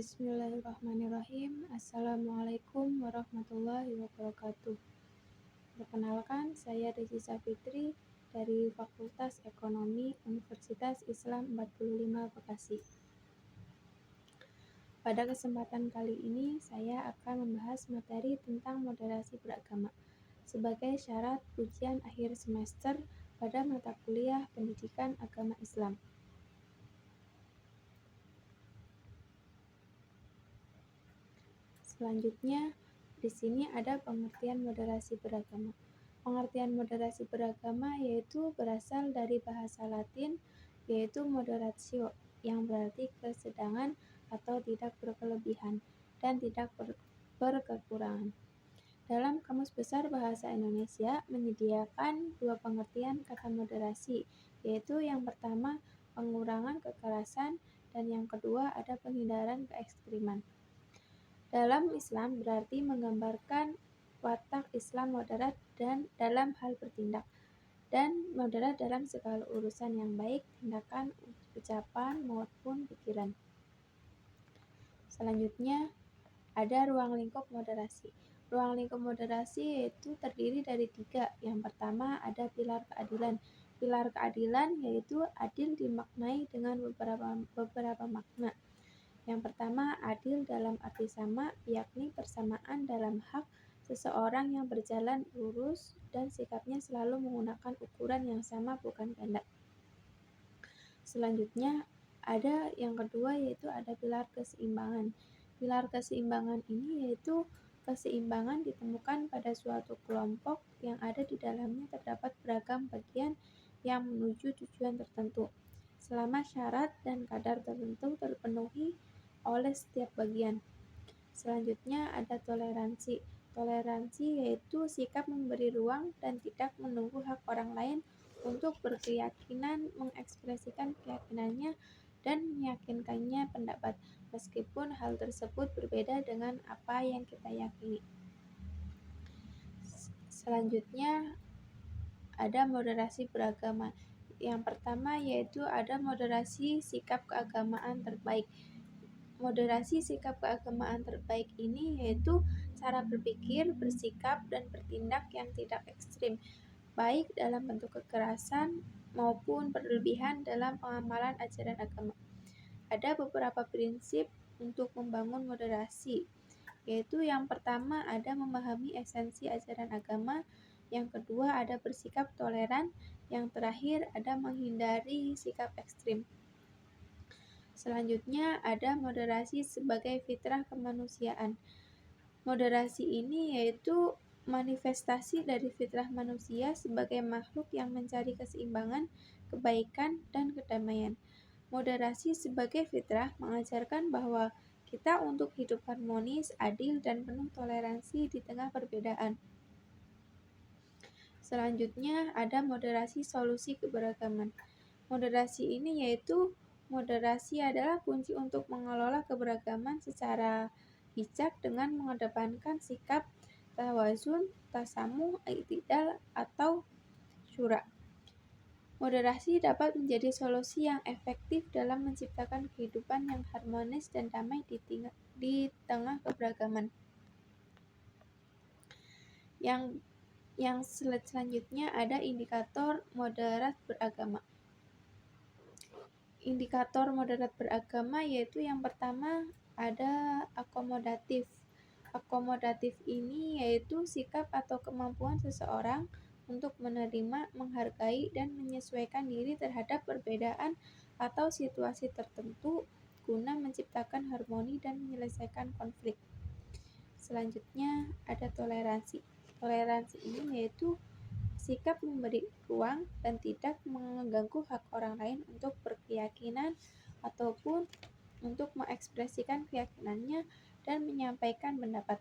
Bismillahirrahmanirrahim. Assalamualaikum warahmatullahi wabarakatuh. Perkenalkan, saya Desi Safitri dari Fakultas Ekonomi Universitas Islam 45 Bekasi. Pada kesempatan kali ini, saya akan membahas materi tentang moderasi beragama sebagai syarat ujian akhir semester pada mata kuliah Pendidikan Agama Islam. Selanjutnya, di sini ada pengertian moderasi beragama. Pengertian moderasi beragama yaitu berasal dari bahasa Latin, yaitu moderatio, yang berarti kesedangan atau tidak berkelebihan dan tidak berkekurangan. Dalam Kamus Besar Bahasa Indonesia menyediakan dua pengertian kata moderasi, yaitu yang pertama pengurangan kekerasan dan yang kedua ada penghindaran keekstriman. Dalam Islam berarti menggambarkan watak Islam moderat dan dalam hal bertindak dan moderat dalam segala urusan yang baik, tindakan, ucapan maupun pikiran. Selanjutnya ada ruang lingkup moderasi. Ruang lingkup moderasi yaitu terdiri dari 3. Yang pertama ada pilar keadilan. Pilar keadilan yaitu adil dimaknai dengan beberapa makna. Yang pertama, adil dalam arti sama, yakni persamaan dalam hak seseorang yang berjalan lurus dan sikapnya selalu menggunakan ukuran yang sama, bukan ganda. Selanjutnya, ada yang kedua yaitu ada pilar keseimbangan. Pilar keseimbangan ini yaitu keseimbangan ditemukan pada suatu kelompok yang ada di dalamnya terdapat beragam bagian yang menuju tujuan tertentu, selama syarat dan kadar tertentu terpenuhi oleh setiap bagian. Selanjutnya ada toleransi. Toleransi yaitu sikap memberi ruang dan tidak menunggu hak orang lain untuk berkeyakinan, mengekspresikan keyakinannya dan meyakinkannya pendapat, meskipun hal tersebut berbeda dengan apa yang kita yakini. Selanjutnya ada moderasi beragama. Yang pertama yaitu ada moderasi sikap keagamaan terbaik. Moderasi sikap keagamaan terbaik ini yaitu cara berpikir, bersikap, dan bertindak yang tidak ekstrim, baik dalam bentuk kekerasan maupun berlebihan dalam pengamalan ajaran agama. Ada beberapa prinsip untuk membangun moderasi, yaitu yang pertama ada memahami esensi ajaran agama, yang kedua ada bersikap toleran, yang terakhir ada menghindari sikap ekstrim. Selanjutnya ada moderasi sebagai fitrah kemanusiaan. Moderasi ini yaitu manifestasi dari fitrah manusia sebagai makhluk yang mencari keseimbangan, kebaikan, dan kedamaian. Moderasi sebagai fitrah mengajarkan bahwa kita untuk hidup harmonis, adil, dan penuh toleransi di tengah perbedaan. Selanjutnya ada moderasi solusi keberagaman. Moderasi ini yaitu moderasi adalah kunci untuk mengelola keberagaman secara bijak dengan mengedepankan sikap tawazun, tasamuh, i'tidal, atau syura. Moderasi dapat menjadi solusi yang efektif dalam menciptakan kehidupan yang harmonis dan damai di tengah keberagaman. Yang selanjutnya ada indikator moderat beragama. Indikator moderat beragama yaitu yang pertama ada akomodatif. Akomodatif ini yaitu sikap atau kemampuan seseorang untuk menerima, menghargai, dan menyesuaikan diri terhadap perbedaan atau situasi tertentu guna menciptakan harmoni dan menyelesaikan konflik. Selanjutnya ada toleransi. Toleransi ini yaitu sikap memberi ruang dan tidak mengganggu hak orang lain untuk berkeyakinan ataupun untuk mengekspresikan keyakinannya dan menyampaikan pendapat.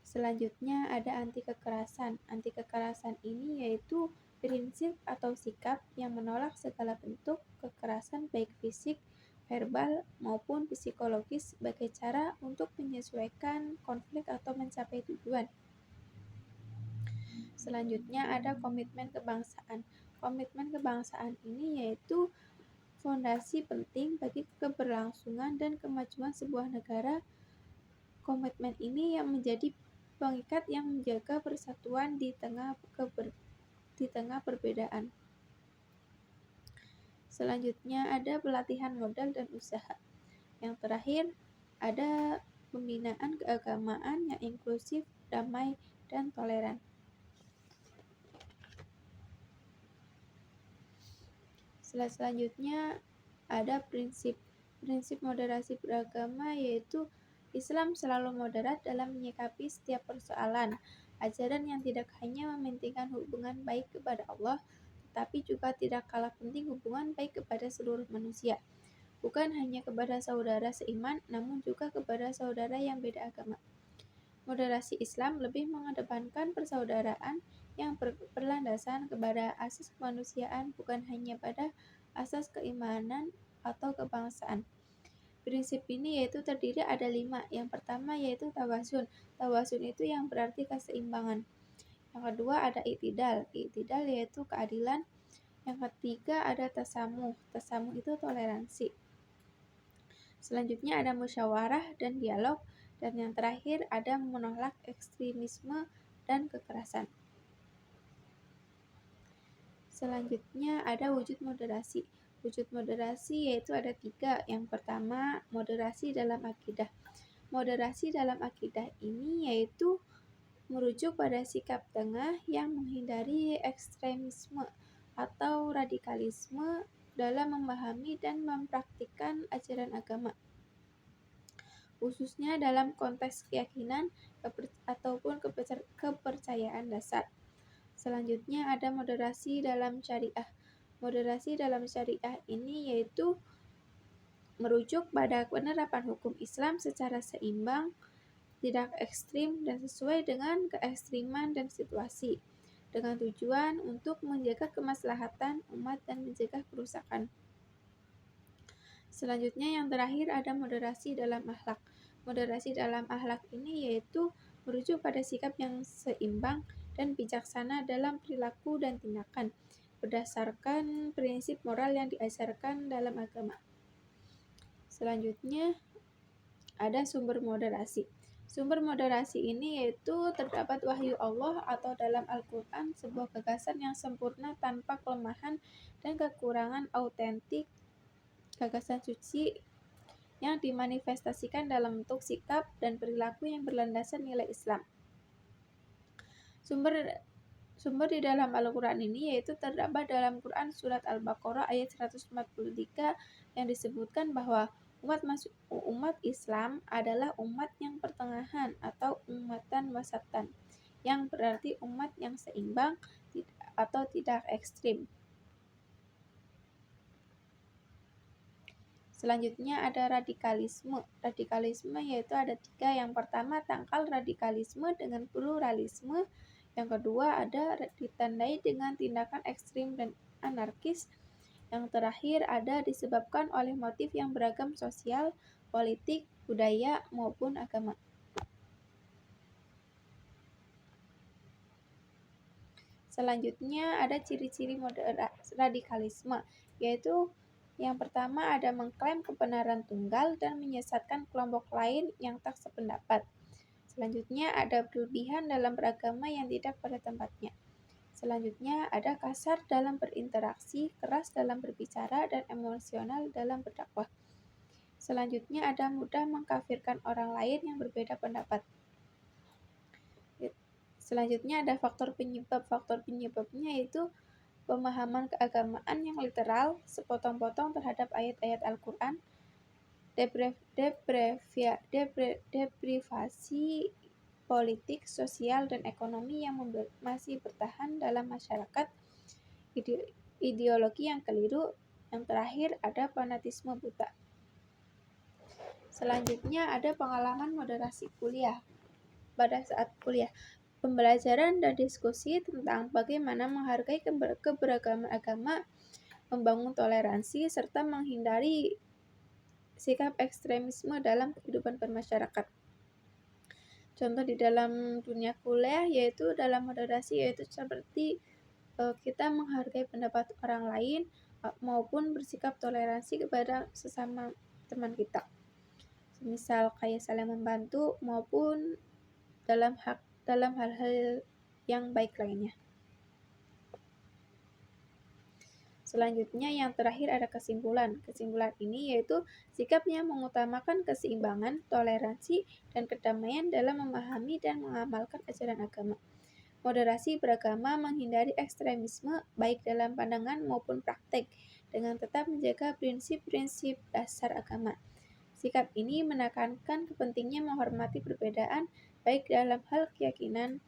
Selanjutnya ada anti kekerasan. Anti kekerasan ini yaitu prinsip atau sikap yang menolak segala bentuk kekerasan baik fisik, verbal, maupun psikologis sebagai cara untuk menyesuaikan konflik atau mencapai tujuan. Selanjutnya ada komitmen kebangsaan. Komitmen kebangsaan ini yaitu fondasi penting bagi keberlangsungan dan kemajuan sebuah negara. Komitmen ini yang menjadi pengikat yang menjaga persatuan di tengah perbedaan. Selanjutnya ada pelatihan modal dan usaha. Yang terakhir ada pembinaan keagamaan yang inklusif, damai, dan toleran. Selanjutnya ada prinsip moderasi beragama, yaitu Islam selalu moderat dalam menyikapi setiap persoalan. Ajaran yang tidak hanya mementingkan hubungan baik kepada Allah, tetapi juga tidak kalah penting hubungan baik kepada seluruh manusia. Bukan hanya kepada saudara seiman, namun juga kepada saudara yang beda agama. Moderasi Islam lebih mengedepankan persaudaraan yang berlandasan kepada asas kemanusiaan, bukan hanya pada asas keimanan atau kebangsaan. Prinsip ini yaitu terdiri ada 5. Yang pertama yaitu tawasun. Tawasun itu yang berarti keseimbangan. Yang kedua ada i'tidal. I'tidal yaitu keadilan. Yang ketiga ada tasamuh. Tasamuh itu toleransi. Selanjutnya ada musyawarah dan dialog. Dan yang terakhir ada menolak ekstremisme dan kekerasan. Selanjutnya ada wujud moderasi. Wujud moderasi yaitu ada 3. Yang pertama, moderasi dalam akidah. Moderasi dalam akidah ini yaitu merujuk pada sikap tengah yang menghindari ekstremisme atau radikalisme dalam memahami dan mempraktikkan ajaran agama, khususnya dalam konteks keyakinan ataupun kepercayaan dasar. Selanjutnya ada moderasi dalam syariah. Moderasi dalam syariah ini yaitu merujuk pada penerapan hukum Islam secara seimbang, tidak ekstrim, dan sesuai dengan keekstriman dan situasi, dengan tujuan untuk menjaga kemaslahatan umat dan mencegah kerusakan. Selanjutnya yang terakhir ada moderasi dalam akhlak. Moderasi dalam akhlak ini yaitu merujuk pada sikap yang seimbang dan bijaksana dalam perilaku dan tindakan, berdasarkan prinsip moral yang diajarkan dalam agama. Selanjutnya ada sumber moderasi. Sumber moderasi ini yaitu terdapat wahyu Allah atau dalam Al-Quran, sebuah gagasan yang sempurna tanpa kelemahan dan kekurangan autentik, gagasan suci yang dimanifestasikan dalam bentuk sikap dan perilaku yang berlandaskan nilai Islam. Sumber di dalam Al-Quran ini yaitu terdapat dalam Quran Surat Al-Baqarah ayat 143 yang disebutkan bahwa umat Islam adalah umat yang pertengahan atau umatan wasatan, yang berarti umat yang seimbang atau tidak ekstrim. Selanjutnya ada radikalisme. Radikalisme yaitu ada 3. Yang pertama tangkal radikalisme dengan pluralisme. Yang kedua ada ditandai dengan tindakan ekstrim dan anarkis. Yang terakhir ada disebabkan oleh motif yang beragam sosial, politik, budaya, maupun agama. Selanjutnya ada ciri-ciri radikalisme, yaitu yang pertama ada mengklaim kebenaran tunggal dan menyesatkan kelompok lain yang tak sependapat. Selanjutnya ada berlebihan dalam beragama yang tidak pada tempatnya. Selanjutnya ada kasar dalam berinteraksi, keras dalam berbicara, dan emosional dalam berdakwah. Selanjutnya ada mudah mengkafirkan orang lain yang berbeda pendapat. Selanjutnya ada faktor penyebab. Faktor penyebabnya yaitu pemahaman keagamaan yang literal, sepotong-potong terhadap ayat-ayat Al-Quran, deprivasi politik, sosial, dan ekonomi yang masih bertahan dalam masyarakat, ideologi yang keliru. Yang terakhir ada fanatisme buta. Selanjutnya ada pengalaman moderasi kuliah. Pada saat kuliah, pembelajaran dan diskusi tentang bagaimana menghargai keberagaman agama, membangun toleransi, serta menghindari sikap ekstremisme dalam kehidupan bermasyarakat. Contoh di dalam dunia kuliah yaitu dalam moderasi, yaitu seperti kita menghargai pendapat orang lain, maupun bersikap toleransi kepada sesama teman kita. Misal kayak saling membantu maupun dalam hal-hal yang baik lainnya. Selanjutnya yang terakhir ada kesimpulan. Kesimpulan ini yaitu sikapnya mengutamakan keseimbangan, toleransi, dan kedamaian dalam memahami dan mengamalkan ajaran agama. Moderasi beragama menghindari ekstremisme baik dalam pandangan maupun praktek dengan tetap menjaga prinsip-prinsip dasar agama. Sikap ini menekankan kepentingnya menghormati perbedaan baik dalam hal keyakinan,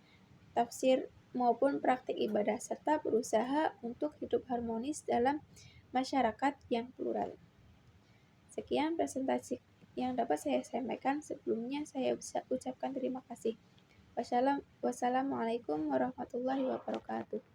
tafsir, maupun praktik ibadah, serta berusaha untuk hidup harmonis dalam masyarakat yang plural. Sekian presentasi yang dapat saya sampaikan. Sebelumnya saya ucapkan terima kasih. Wassalamualaikum warahmatullahi wabarakatuh.